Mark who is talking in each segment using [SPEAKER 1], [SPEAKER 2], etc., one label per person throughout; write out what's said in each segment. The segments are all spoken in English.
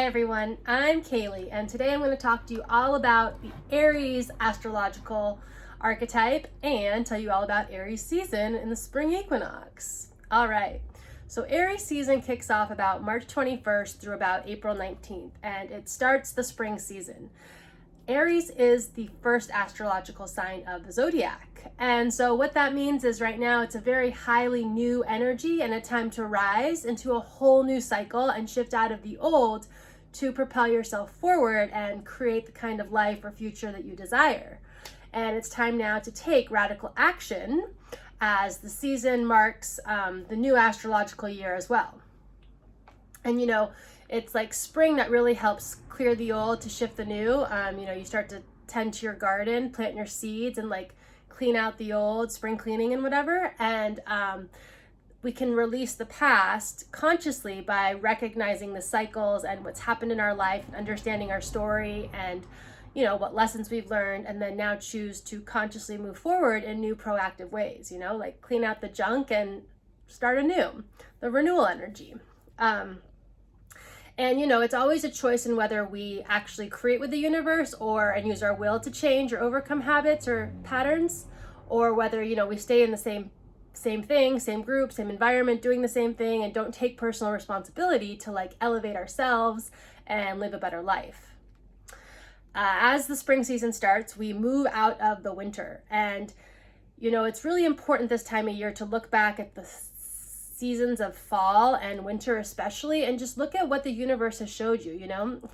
[SPEAKER 1] Hi everyone, I'm Kaylee, and today I'm going to talk to you all about the Aries astrological archetype and tell you all about Aries season in the spring equinox. All right, so Aries season kicks off about March 21st through about April 19th, and it starts the spring season. Aries is the first astrological sign of the zodiac. And so what that means is right now it's a very highly new energy and a time to rise into a whole new cycle and shift out of the old to propel yourself forward and create the kind of life or future that you desire. And it's time now to take radical action as the season marks the new astrological year as well. And it's like spring that really helps clear the old to shift the new. You start to tend to your garden, plant your seeds, and like clean out the old, spring cleaning and whatever. And we can release the past consciously by recognizing the cycles and what's happened in our life, and understanding our story and what lessons we've learned, and then now choose to consciously move forward in new proactive ways, like clean out the junk and start anew, the renewal energy. And it's always a choice in whether we actually create with the universe and use our will to change or overcome habits or patterns, or whether, we stay in the same thing, same group, same environment, doing the same thing, and don't take personal responsibility to like elevate ourselves and live a better life. As the spring season starts, we move out of the winter. And, it's really important this time of year to look back at the seasons of fall and winter especially, and just look at what the universe has showed you.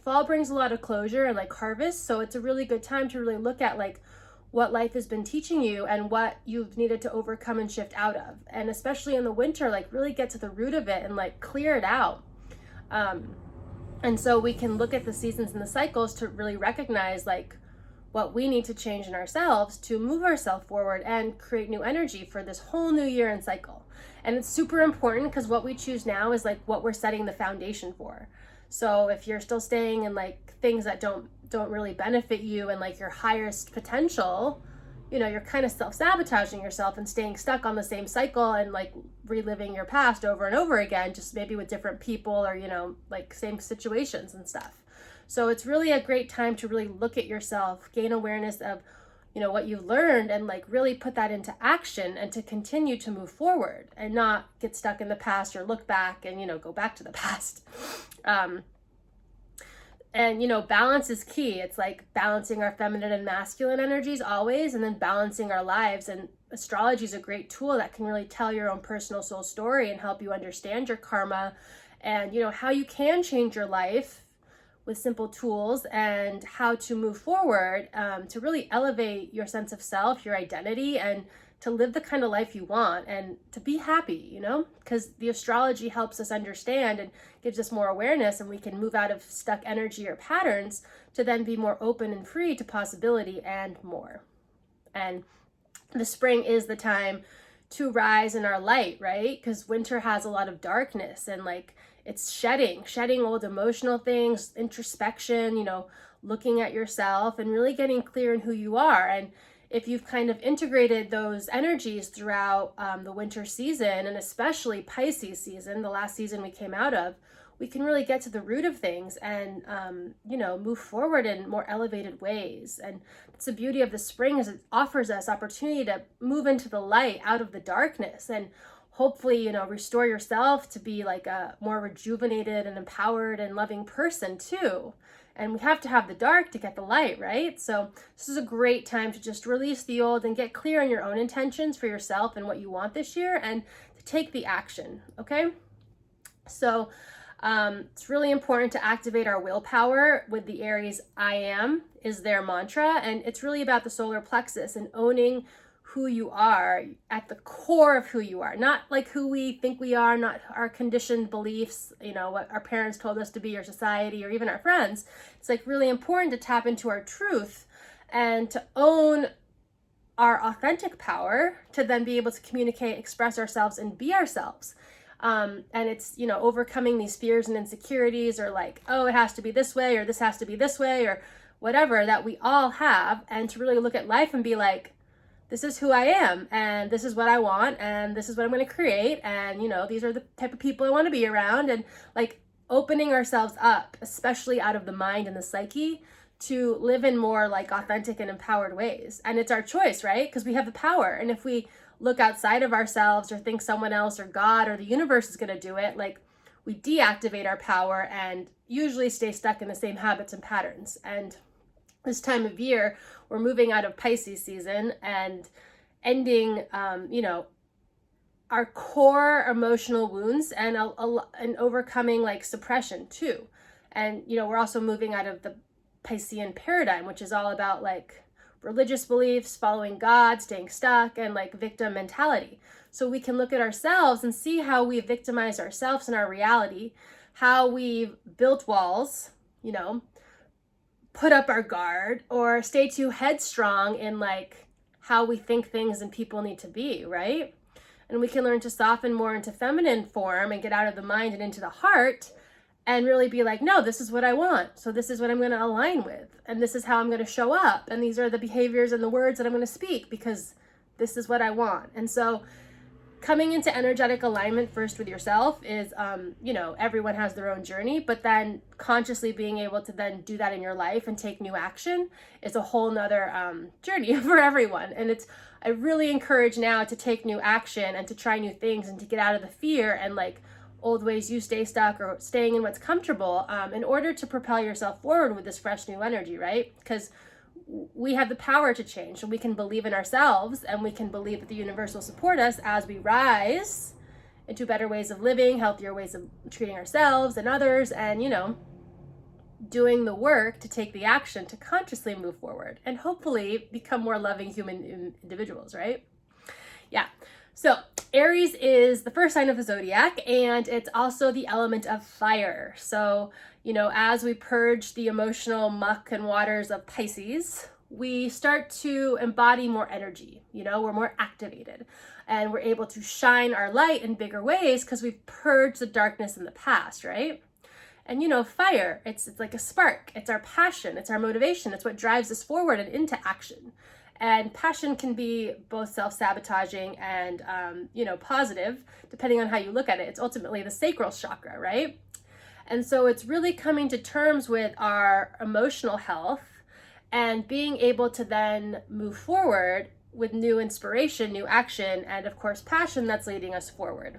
[SPEAKER 1] Fall brings a lot of closure and like harvest, so it's a really good time to really look at like what life has been teaching you and what you've needed to overcome and shift out of. And especially in the winter, like really get to the root of it and like clear it out. And so we can look at the seasons and the cycles to really recognize like what we need to change in ourselves to move ourselves forward and create new energy for this whole new year and cycle. And it's super important because what we choose now is like what we're setting the foundation for. So if you're still staying in like things that don't really benefit you and like your highest potential, you're kind of self-sabotaging yourself and staying stuck on the same cycle and like reliving your past over and over again, just maybe with different people or, like same situations and stuff. So it's really a great time to really look at yourself, gain awareness of, what you've learned, and like really put that into action and to continue to move forward and not get stuck in the past or look back and, go back to the past. And, balance is key. It's like balancing our feminine and masculine energies always, and then balancing our lives. And astrology is a great tool that can really tell your own personal soul story and help you understand your karma and, how you can change your life with simple tools and how to move forward to really elevate your sense of self, your identity, and to live the kind of life you want and to be happy, because the astrology helps us understand and gives us more awareness, and we can move out of stuck energy or patterns to then be more open and free to possibility and more. And the spring is the time to rise in our light, right? Because winter has a lot of darkness and like it's shedding old emotional things, introspection, looking at yourself and really getting clear in who you are. And if you've kind of integrated those energies throughout the winter season, and especially Pisces season, the last season we came out of, we can really get to the root of things and, move forward in more elevated ways. And it's the beauty of the spring is it offers us opportunity to move into the light out of the darkness and hopefully, restore yourself to be like a more rejuvenated and empowered and loving person too. And we have to have the dark to get the light, right? So this is a great time to just release the old and get clear on your own intentions for yourself and what you want this year and to take the action, okay? So it's really important to activate our willpower with the Aries I Am is their mantra. And it's really about the solar plexus and owning who you are at the core of who you are, not like who we think we are, not our conditioned beliefs, what our parents told us to be, or society, or even our friends. It's like really important to tap into our truth and to own our authentic power to then be able to communicate, express ourselves, and be ourselves. And it's, overcoming these fears and insecurities, or like, oh, it has to be this way, or this has to be this way, or whatever that we all have, and to really look at life and be like, this is who I am, and this is what I want, and this is what I'm going to create, and these are the type of people I want to be around, and like opening ourselves up, especially out of the mind and the psyche, to live in more like authentic and empowered ways. And it's our choice, right? Because we have the power. And if we look outside of ourselves or think someone else or God or the universe is going to do it, like we deactivate our power and usually stay stuck in the same habits and patterns. And this time of year, we're moving out of Pisces season and ending, our core emotional wounds and overcoming like suppression too. And, we're also moving out of the Piscean paradigm, which is all about like religious beliefs, following God, staying stuck, and like victim mentality. So we can look at ourselves and see how we victimize ourselves in our reality, how we've built walls, put up our guard, or stay too headstrong in like how we think things and people need to be, right? And we can learn to soften more into feminine form and get out of the mind and into the heart and really be like, no, this is what I want. So this is what I'm going to align with. And this is how I'm going to show up. And these are the behaviors and the words that I'm going to speak because this is what I want. And so coming into energetic alignment first with yourself is, everyone has their own journey, but then consciously being able to then do that in your life and take new action is a whole nother journey for everyone. And I really encourage now to take new action and to try new things and to get out of the fear and like old ways you stay stuck or staying in what's comfortable in order to propel yourself forward with this fresh new energy, right? Because we have the power to change and we can believe in ourselves and we can believe that the universe will support us as we rise into better ways of living, healthier ways of treating ourselves and others, and, doing the work to take the action to consciously move forward and hopefully become more loving human individuals, right? Yeah. So Aries is the first sign of the zodiac, and it's also the element of fire. So, as we purge the emotional muck and waters of Pisces, we start to embody more energy. We're more activated and we're able to shine our light in bigger ways because we've purged the darkness in the past, right? And fire, it's like a spark. It's our passion. It's our motivation. It's what drives us forward and into action. And passion can be both self-sabotaging and, positive, depending on how you look at it. It's ultimately the sacral chakra, right? And so it's really coming to terms with our emotional health and being able to then move forward with new inspiration, new action, and of course, passion that's leading us forward.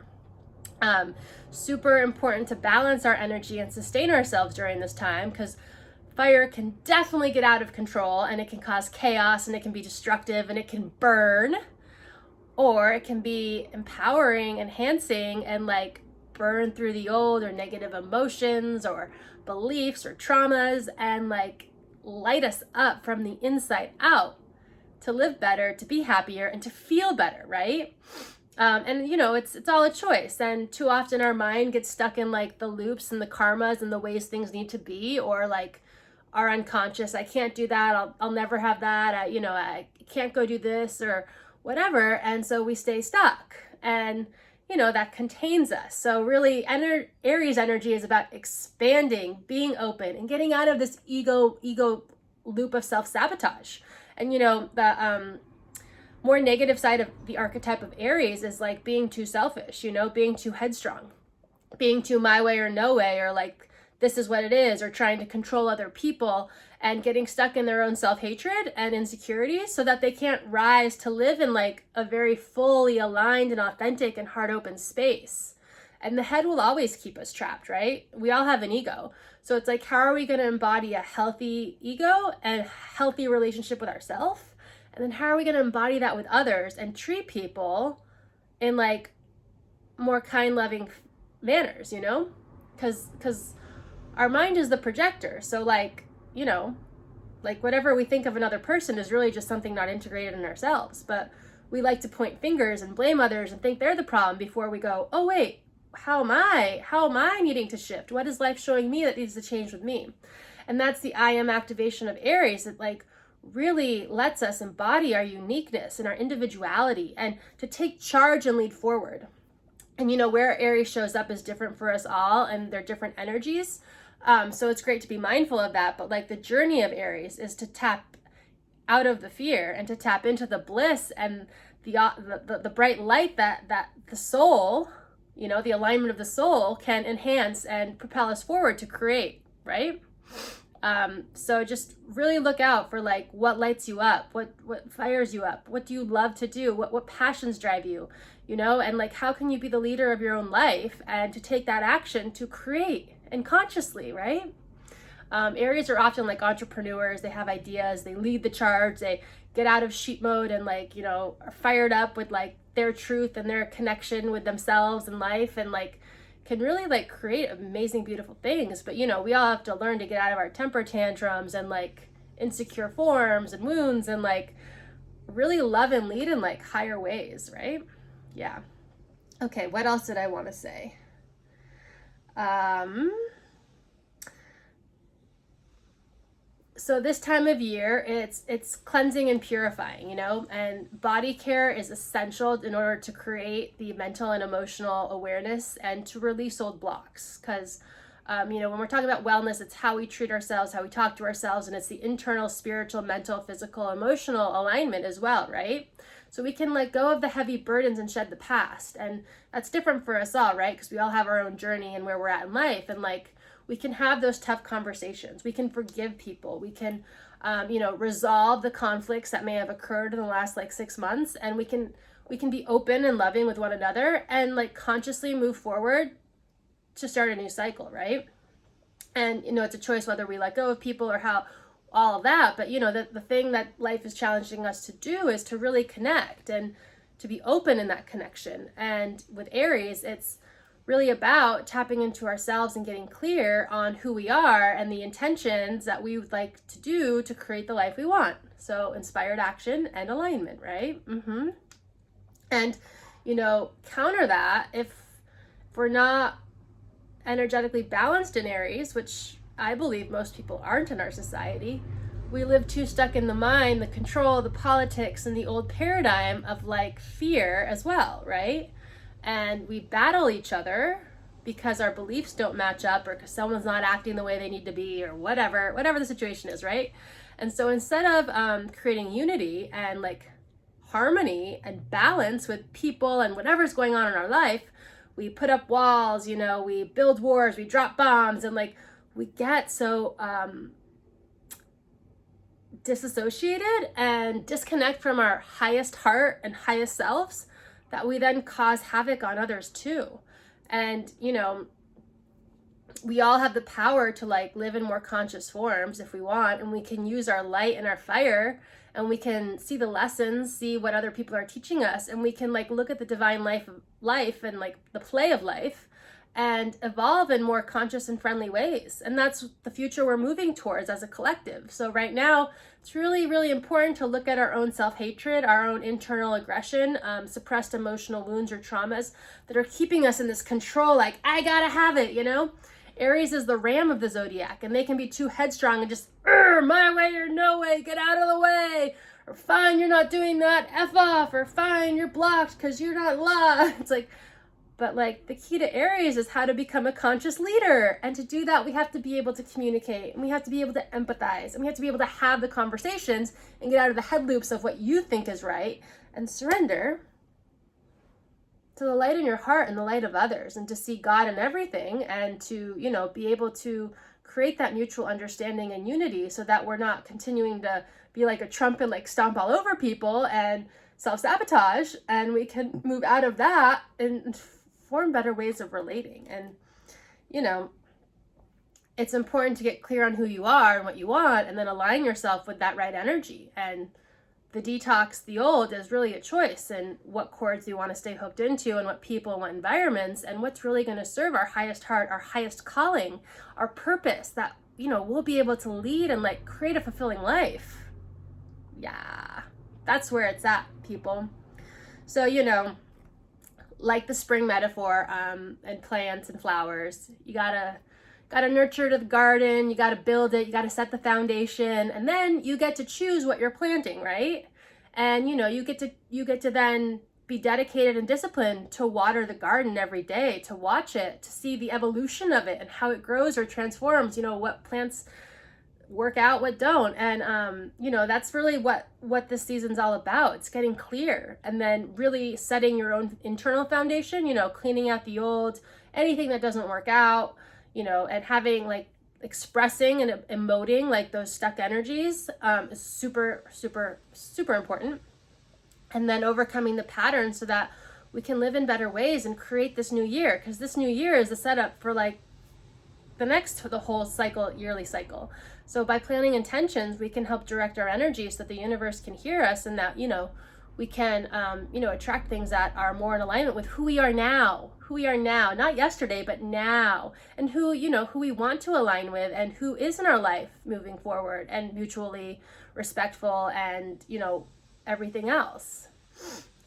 [SPEAKER 1] Super important to balance our energy and sustain ourselves during this time because fire can definitely get out of control and it can cause chaos and it can be destructive and it can burn, or it can be empowering, enhancing, and like burn through the old or negative emotions or beliefs or traumas and like light us up from the inside out to live better, to be happier, and to feel better, right? It's all a choice. And too often our mind gets stuck in like the loops and the karmas and the ways things need to be, or like our unconscious, I can't do that. I'll never have that. I can't go do this or whatever. And so we stay stuck and, that contains us. So really Aries energy is about expanding, being open, and getting out of this ego loop of self-sabotage. And, the more negative side of the archetype of Aries is like being too selfish, being too headstrong, being too my way or no way, or like this is what it is, or trying to control other people and getting stuck in their own self-hatred and insecurities so that they can't rise to live in like a very fully aligned and authentic and heart open space. And the head will always keep us trapped, right? We all have an ego. So it's like, how are we going to embody a healthy ego and healthy relationship with ourselves? And then how are we going to embody that with others and treat people in like more kind, loving manners, Because our mind is the projector. So like whatever we think of another person is really just something not integrated in ourselves. But we like to point fingers and blame others and think they're the problem before we go, oh wait, how am I needing to shift? What is life showing me that needs to change with me? And that's the I Am activation of Aries. That like really lets us embody our uniqueness and our individuality and to take charge and lead forward. And where Aries shows up is different for us all, and they're different energies. So it's great to be mindful of that. But like the journey of Aries is to tap out of the fear and to tap into the bliss and the bright light that the soul You know, the alignment of the soul can enhance and propel us forward to create, right? So just really look out for like what lights you up, what fires you up, what do you love to do, what passions drive you, you know, and like how can you be the leader of your own life and to take that action to create and consciously, right? Aries are often like entrepreneurs. They have ideas, they lead the charge, they get out of sheep mode and like, you know, are fired up with like their truth and their connection with themselves and life, and like can really like create amazing, beautiful things. But, you know, we all have to learn to get out of our temper tantrums and like insecure forms and wounds and like really love and lead in like higher ways, right? Yeah. Okay, what else did I want to say? So this time of year, it's cleansing and purifying, you know, and body care is essential in order to create the mental and emotional awareness and to release old blocks. Because, you know, when we're talking about wellness, it's how we treat ourselves, how we talk to ourselves, and it's the internal, spiritual, mental, physical, emotional alignment as well, right? So we can let go of the heavy burdens and shed the past. And that's different for us all, right? Because we all have our own journey and where we're at in life. And like, we can have those tough conversations. We can forgive people. We can, you know, resolve the conflicts that may have occurred in the last like 6 months. And we can be open and loving with one another and like consciously move forward to start a new cycle, right? And, you know, it's a choice whether we let go of people or how all of that. But, you know, the thing that life is challenging us to do is to really connect and to be open in that connection. And with Aries, it's really about tapping into ourselves and getting clear on who we are and the intentions that we would like to do to create the life we want. So inspired action and alignment, right? And, you know, counter that, if we're not energetically balanced in Aries, which I believe most people aren't in our society, we live too stuck in the mind, the control, the politics, and the old paradigm of like fear as well, right? And we battle each other because our beliefs don't match up or because someone's not acting the way they need to be or whatever the situation is, right? And so instead of creating unity and like harmony and balance with people and whatever's going on in our life, we put up walls, you know, we build wars, we drop bombs, and like we get so disassociated and disconnect from our highest heart and highest selves that we then cause havoc on others too. And, you know, we all have the power to like live in more conscious forms if we want, and we can use our light and our fire, and we can see the lessons, see what other people are teaching us, and we can like look at the divine life and like the play of life and evolve in more conscious and friendly ways. And that's the future we're moving towards as a collective. So right now, it's really, really important to look at our own self-hatred, our own internal aggression, suppressed emotional wounds or traumas that are keeping us in this control, like, I gotta have it, you know? Aries is the ram of the zodiac, and they can be too headstrong and just, my way or no way, get out of the way, or fine, you're not doing that, F off, or fine, you're blocked because you're not la. It's like, but like the key to Aries is how to become a conscious leader. And to do that, we have to be able to communicate, and we have to be able to empathize, and we have to be able to have the conversations and get out of the head loops of what you think is right and surrender to the light in your heart and the light of others, and to see God in everything, and to, you know, be able to create that mutual understanding and unity so that we're not continuing to be like a Trump and like stomp all over people and self-sabotage, and we can move out of that and form better ways of relating. And, you know, it's important to get clear on who you are and what you want, and then align yourself with that right energy. And the detox, the old, is really a choice, and what cords you want to stay hooked into, and what people and what environments, and what's really going to serve our highest heart, our highest calling, our purpose, that, you know, we'll be able to lead and like create a fulfilling life. Yeah, that's where it's at, people. So, you know, like the spring metaphor, and plants and flowers, you gotta nurture the garden, you gotta build it, you gotta set the foundation, and then you get to choose what you're planting, right? And, you know, you get to then be dedicated and disciplined to water the garden every day, to watch it, to see the evolution of it and how it grows or transforms, you know, what plants work out, what don't. And you know, that's really what this season's all about. It's getting clear and then really setting your own internal foundation, you know, cleaning out the old, anything that doesn't work out, you know, and having like expressing and emoting like those stuck energies is super, super, super important. And then overcoming the patterns so that we can live in better ways and create this new year, because this new year is the setup for like the whole cycle, yearly cycle. So by planning intentions, we can help direct our energy so that the universe can hear us, and that, you know, we can, you know, attract things that are more in alignment with who we are now, not yesterday, but now, and who, you know, who we want to align with and who is in our life moving forward, and mutually respectful, and, you know, everything else.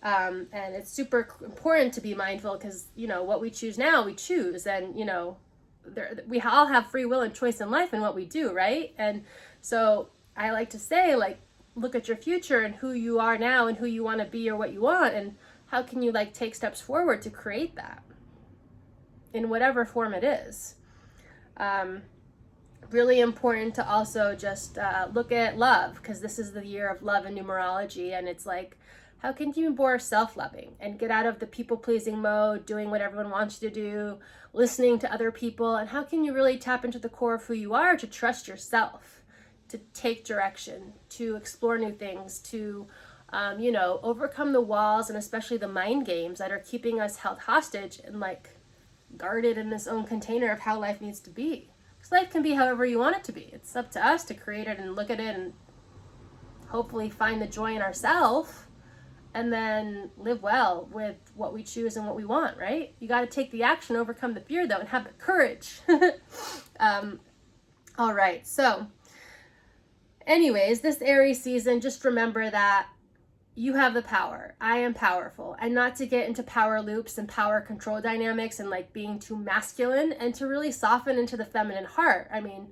[SPEAKER 1] And it's super important to be mindful, because, you know, what we choose now, we choose, and, you know, we all have free will and choice in life and what we do, right? And so I like to say, like, look at your future and who you are now and who you want to be or what you want, and how can you like take steps forward to create that in whatever form it is. Really important to also just look at love, because this is the year of love in numerology, and it's like, how can you be more self-loving and get out of the people-pleasing mode, doing what everyone wants you to do, listening to other people, and how can you really tap into the core of who you are, to trust yourself, to take direction, to explore new things, to you know, overcome the walls and especially the mind games that are keeping us held hostage and like guarded in this own container of how life needs to be. Because life can be however you want it to be. It's up to us to create it and look at it and hopefully find the joy in ourselves, and then live well with what we choose and what we want, right? You got to take the action, overcome the fear though, and have the courage. All right, so anyways, this Aries season, just remember that you have the power. I am powerful. And not to get into power loops and power control dynamics and like being too masculine, and to really soften into the feminine heart. I mean,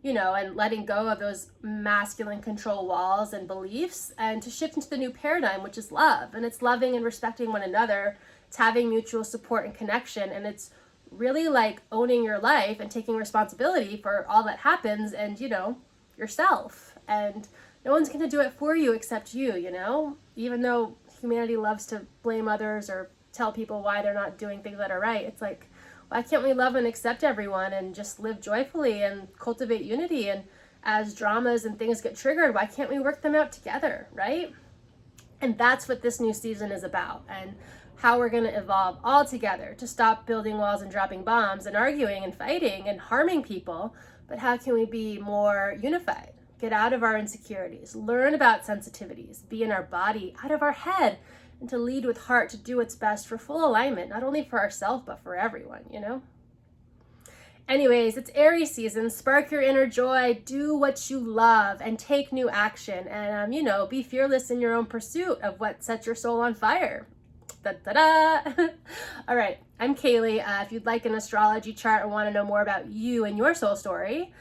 [SPEAKER 1] you know, and letting go of those masculine control walls and beliefs, and to shift into the new paradigm, which is love. And it's loving and respecting one another. It's having mutual support and connection. And it's really like owning your life and taking responsibility for all that happens, and, you know, yourself. And no one's going to do it for you except you, you know, even though humanity loves to blame others or tell people why they're not doing things that are right. It's like, why can't we love and accept everyone and just live joyfully and cultivate unity? And as dramas and things get triggered, why can't we work them out together, right? And that's what this new season is about, and how we're going to evolve all together to stop building walls and dropping bombs and arguing and fighting and harming people. But how can we be more unified? Get out of our insecurities, learn about sensitivities, be in our body, out of our head, and to lead with heart, to do what's best for full alignment, not only for ourselves, but for everyone, you know? Anyways, it's Aries season. Spark your inner joy, do what you love, and take new action. And, you know, be fearless in your own pursuit of what sets your soul on fire. Da-da-da! All right, I'm Kaylee. If you'd like an astrology chart or want to know more about you and your soul story,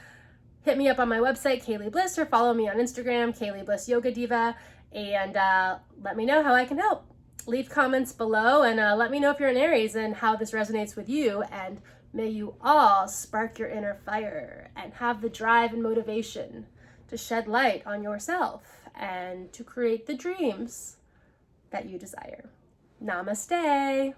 [SPEAKER 1] hit me up on my website, Kaylee Bliss, or follow me on Instagram, Kaylee Bliss Yoga Diva, and let me know how I can help. Leave comments below, and let me know if you're an Aries and how this resonates with you. And may you all spark your inner fire and have the drive and motivation to shed light on yourself and to create the dreams that you desire. Namaste.